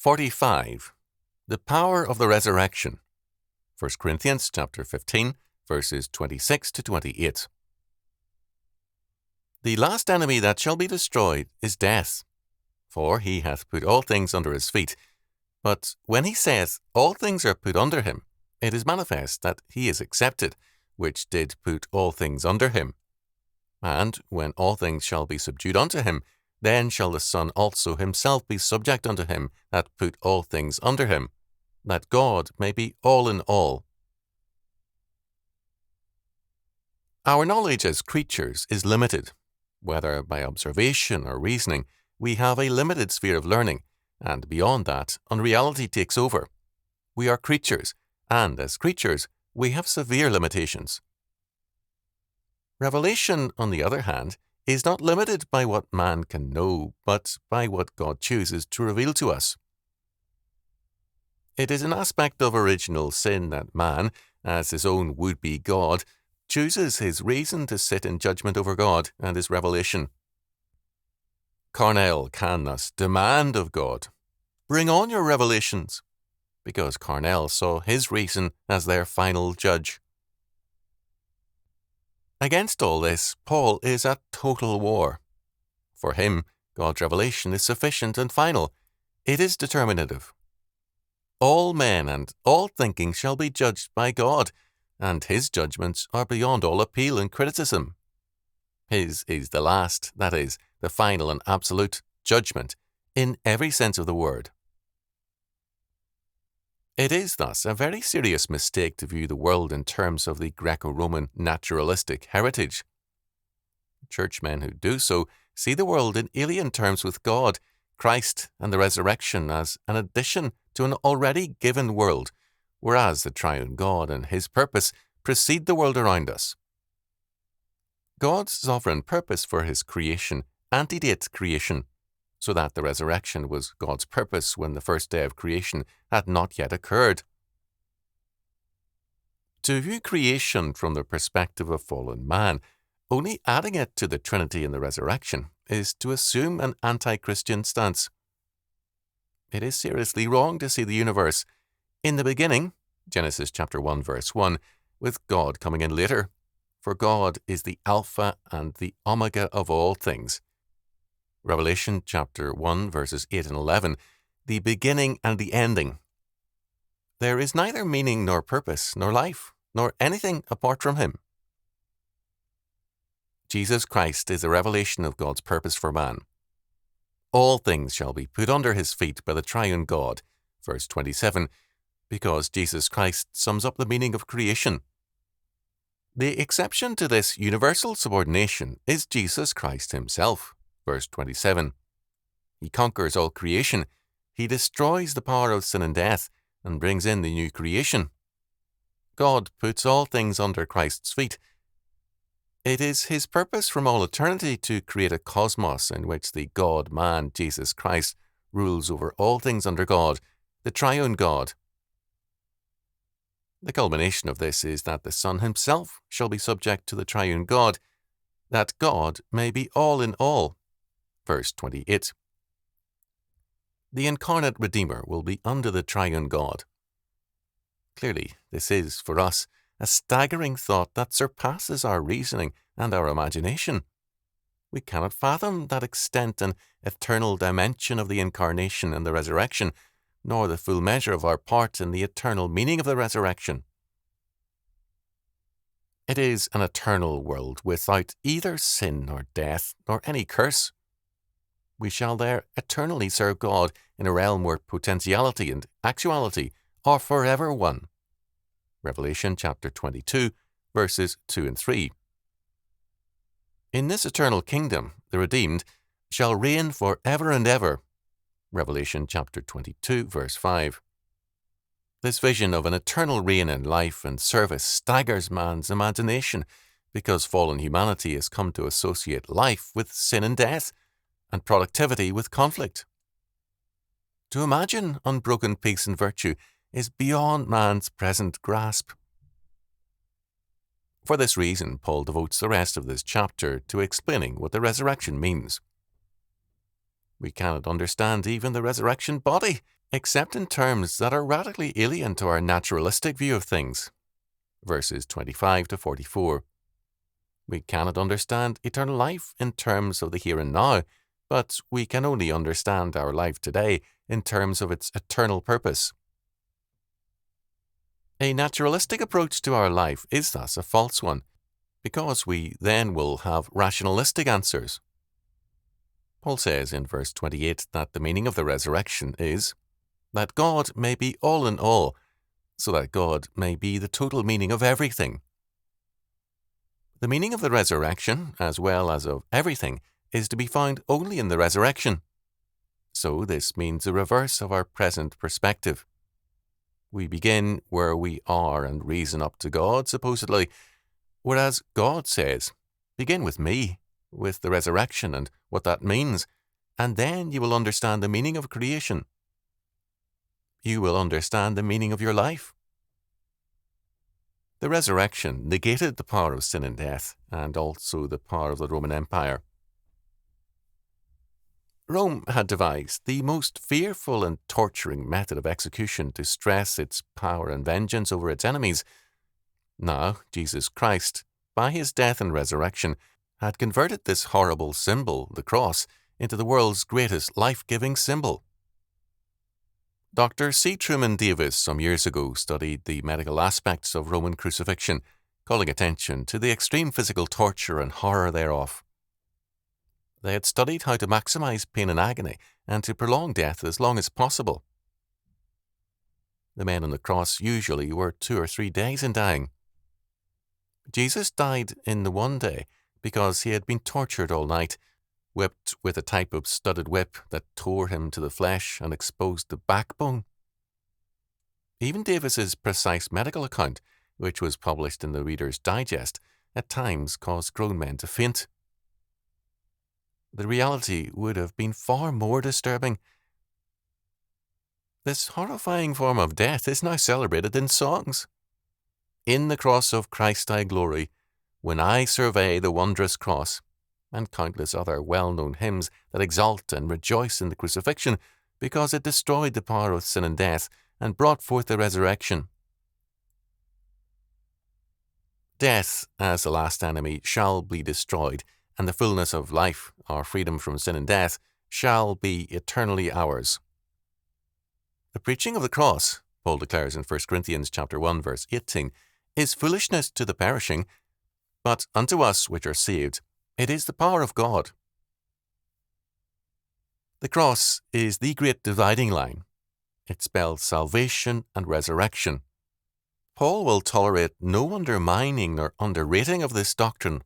45. The power of the resurrection. 1 Corinthians chapter 15, verses 26 to 28. The last enemy that shall be destroyed is death, for he hath put all things under his feet. But when he saith, all things are put under him, it is manifest that he is accepted, which did put all things under him. And when all things shall be subdued unto him, then shall the Son also himself be subject unto him that put all things under him, that God may be all in all. Our knowledge as creatures is limited. Whether by observation or reasoning, we have a limited sphere of learning, and beyond that, unreality takes over. We are creatures, and as creatures, we have severe limitations. Revelation, on the other hand, is not limited by what man can know, but by what God chooses to reveal to us. It is an aspect of original sin that man, as his own would-be God, chooses his reason to sit in judgment over God and his revelation. Cornell can thus demand of God, "Bring on your revelations," because Cornell saw his reason as their final judge. Against all this, Paul is at total war. For him, God's revelation is sufficient and final. It is determinative. All men and all thinking shall be judged by God, and his judgments are beyond all appeal and criticism. His is the last, that is, the final and absolute judgment, in every sense of the word. It is thus a very serious mistake to view the world in terms of the Greco-Roman naturalistic heritage. Churchmen who do so see the world in alien terms with God, Christ, and the resurrection as an addition to an already given world, whereas the triune God and his purpose precede the world around us. God's sovereign purpose for his creation antedates creation, so that the resurrection was God's purpose when the first day of creation had not yet occurred. To view creation from the perspective of fallen man, only adding it to the Trinity in the resurrection, is to assume an anti-Christian stance. It is seriously wrong to see the universe in the beginning, Genesis chapter 1 verse 1, with God coming in later, for God is the Alpha and the Omega of all things. Revelation chapter 1 verses 8 and 11, the beginning and the ending. There is neither meaning nor purpose nor life, nor anything apart from him. Jesus Christ is a revelation of God's purpose for man. All things shall be put under his feet by the triune God, verse 27, because Jesus Christ sums up the meaning of creation. The exception to this universal subordination is Jesus Christ himself. Verse 27. He conquers all creation. He destroys the power of sin and death and brings in the new creation. God puts all things under Christ's feet. It is his purpose from all eternity to create a cosmos in which the God-man, Jesus Christ, rules over all things under God, the triune God. The culmination of this is that the Son himself shall be subject to the triune God, that God may be all in all. Verse 28. The incarnate Redeemer will be under the triune God. Clearly, this is, for us, a staggering thought that surpasses our reasoning and our imagination. We cannot fathom that extent and eternal dimension of the incarnation and the resurrection, nor the full measure of our part in the eternal meaning of the resurrection. It is an eternal world without either sin nor death nor any curse. We shall there eternally serve God in a realm where potentiality and actuality are forever one. Revelation chapter 22, verses 2 and 3. In this eternal kingdom, the redeemed shall reign forever and ever. Revelation chapter 22, verse 5. This vision of an eternal reign in life and service staggers man's imagination because fallen humanity has come to associate life with sin and death, and productivity with conflict. To imagine unbroken peace and virtue is beyond man's present grasp. For this reason, Paul devotes the rest of this chapter to explaining what the resurrection means. We cannot understand even the resurrection body except in terms that are radically alien to our naturalistic view of things. Verses 25 to 44. We cannot understand eternal life in terms of the here and now, but we can only understand our life today in terms of its eternal purpose. A naturalistic approach to our life is thus a false one, because we then will have rationalistic answers. Paul says in verse 28 that the meaning of the resurrection is that God may be all in all, so that God may be the total meaning of everything. The meaning of the resurrection, as well as of everything, is to be found only in the resurrection. So this means the reverse of our present perspective. We begin where we are and reason up to God, supposedly, whereas God says, begin with me, with the resurrection and what that means, and then you will understand the meaning of creation. You will understand the meaning of your life. The resurrection negated the power of sin and death, and also the power of the Roman Empire. Rome had devised the most fearful and torturing method of execution to stress its power and vengeance over its enemies. Now, Jesus Christ, by his death and resurrection, had converted this horrible symbol, the cross, into the world's greatest life-giving symbol. Dr. C. Truman Davis some years ago studied the medical aspects of Roman crucifixion, calling attention to the extreme physical torture and horror thereof. They had studied how to maximize pain and agony and to prolong death as long as possible. The men on the cross usually were 2 or 3 days in dying. Jesus died in the one day because he had been tortured all night, whipped with a type of studded whip that tore him to the flesh and exposed the backbone. Even Davis's precise medical account, which was published in the Reader's Digest, at times caused grown men to faint. The reality would have been far more disturbing. This horrifying form of death is now celebrated in songs. In the cross of Christ I glory, when I survey the wondrous cross, and countless other well-known hymns that exalt and rejoice in the crucifixion because it destroyed the power of sin and death and brought forth the resurrection. Death, as the last enemy, shall be destroyed, and the fullness of life, our freedom from sin and death, shall be eternally ours. The preaching of the cross, Paul declares in 1 Corinthians chapter 1, verse 18, is foolishness to the perishing, but unto us which are saved, it is the power of God. The cross is the great dividing line. It spells salvation and resurrection. Paul will tolerate no undermining nor underrating of this doctrine.